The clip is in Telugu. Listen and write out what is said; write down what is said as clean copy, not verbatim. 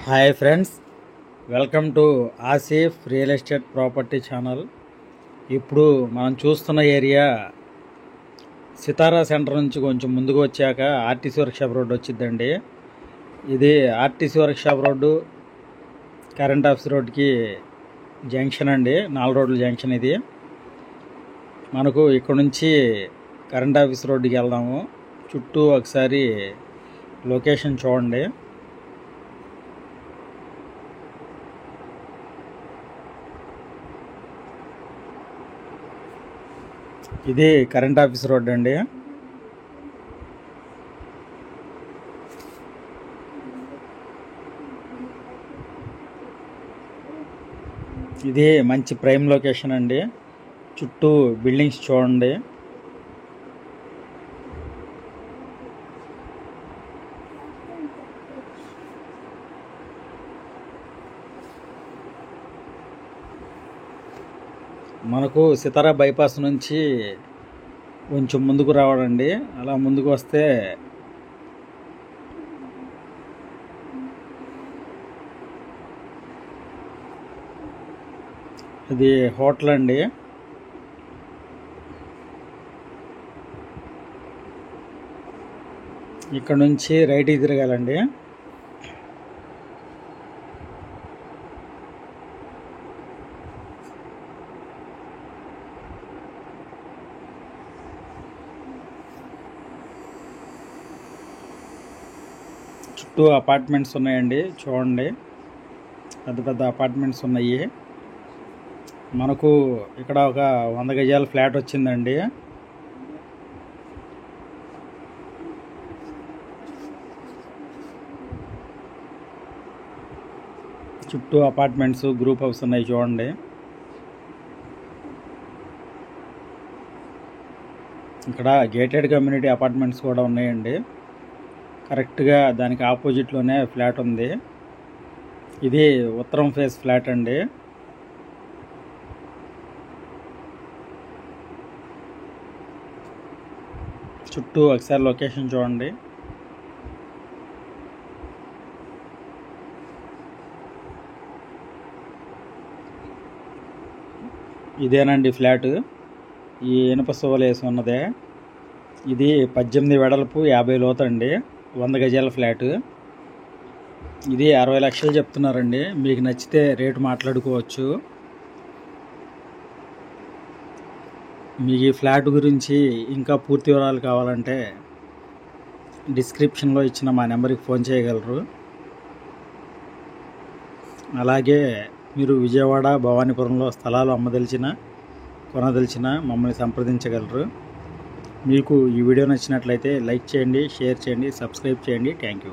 Hi friends, welcome to Asif real estate property channel. ఇప్పుడు మనం చూస్తున్న ఏరియా సితారా సెంటర్ నుంచి కొంచెం ముందుకు వచ్చాక ఆర్టీసీ వర్క్షాప్ రోడ్డు వచ్చిందండి. ఇది RTC workshop road current office రోడ్డుకి జంక్షన్ అండి, 4 రోడ్ల జంక్షన్ ఇది. మనకు ఇక్కడ నుంచి కరెంట్ ఆఫీస్ రోడ్డుకి వెళ్దాము. చుట్టూ ఒకసారి లొకేషన్ చూడండి. ఇది కరెంట్ ఆఫీస్ రోడ్ అండి. ఇది మంచి ప్రైమ్ లొకేషన్ అండి. చుట్టూ బిల్డింగ్స్ చూడండి. మనకు సితారా బైపాస్ నుంచి కొంచెం ముందుకు రావడండి. అలా ముందుకు వస్తే ఇది హోటల్ అండి. ఇక్కడ నుంచి రైట్కి తిరగాలండి. చుట్టూ అపార్ట్మెంట్స్ ఉన్నాయండి, చూడండి. పెద్ద పెద్ద అపార్ట్మెంట్స్ ఉన్నాయి. మనకు ఇక్కడ ఒక 100 గజాల ఫ్లాట్ వచ్చిందండి. చుట్టూ అపార్ట్మెంట్స్, గ్రూప్ హౌస్ ఉన్నాయి, చూడండి. ఇక్కడ గేటెడ్ కమ్యూనిటీ అపార్ట్మెంట్స్ కూడా ఉన్నాయండి. కరెక్ట్గా దానికి ఆపోజిట్లోనే ఫ్లాట్ ఉంది. ఇది ఉత్తరం ఫేస్ ఫ్లాట్ అండి. చుట్టూ ఒకసారి లొకేషన్ చూడండి. ఇదేనండి ఫ్లాట్. ఈ ఇనుప సువలు వేసి ఉన్నదే. ఇది 18 వెడల్పు, 50 లోతు అండి. 100 గజాల ఫ్లాట్. ఇది 60 లక్షలు చెప్తున్నారండి. మీకు నచ్చితే రేటు మాట్లాడుకోవచ్చు. మీకు ఈ ఫ్లాట్ గురించి ఇంకా పూర్తి వివరాలు కావాలంటే డిస్క్రిప్షన్లో ఇచ్చిన మా నెంబర్కి ఫోన్ చేయగలరు. అలాగే మీరు విజయవాడ, భవానీపురంలో స్థలాలు కొనదలిచిన మమ్మల్ని సంప్రదించగలరు. మీకు ఈ వీడియో నచ్చినట్లయితే లైక్ చేయండి, షేర్ చేయండి, సబ్స్క్రైబ్ చేయండి. Thank you.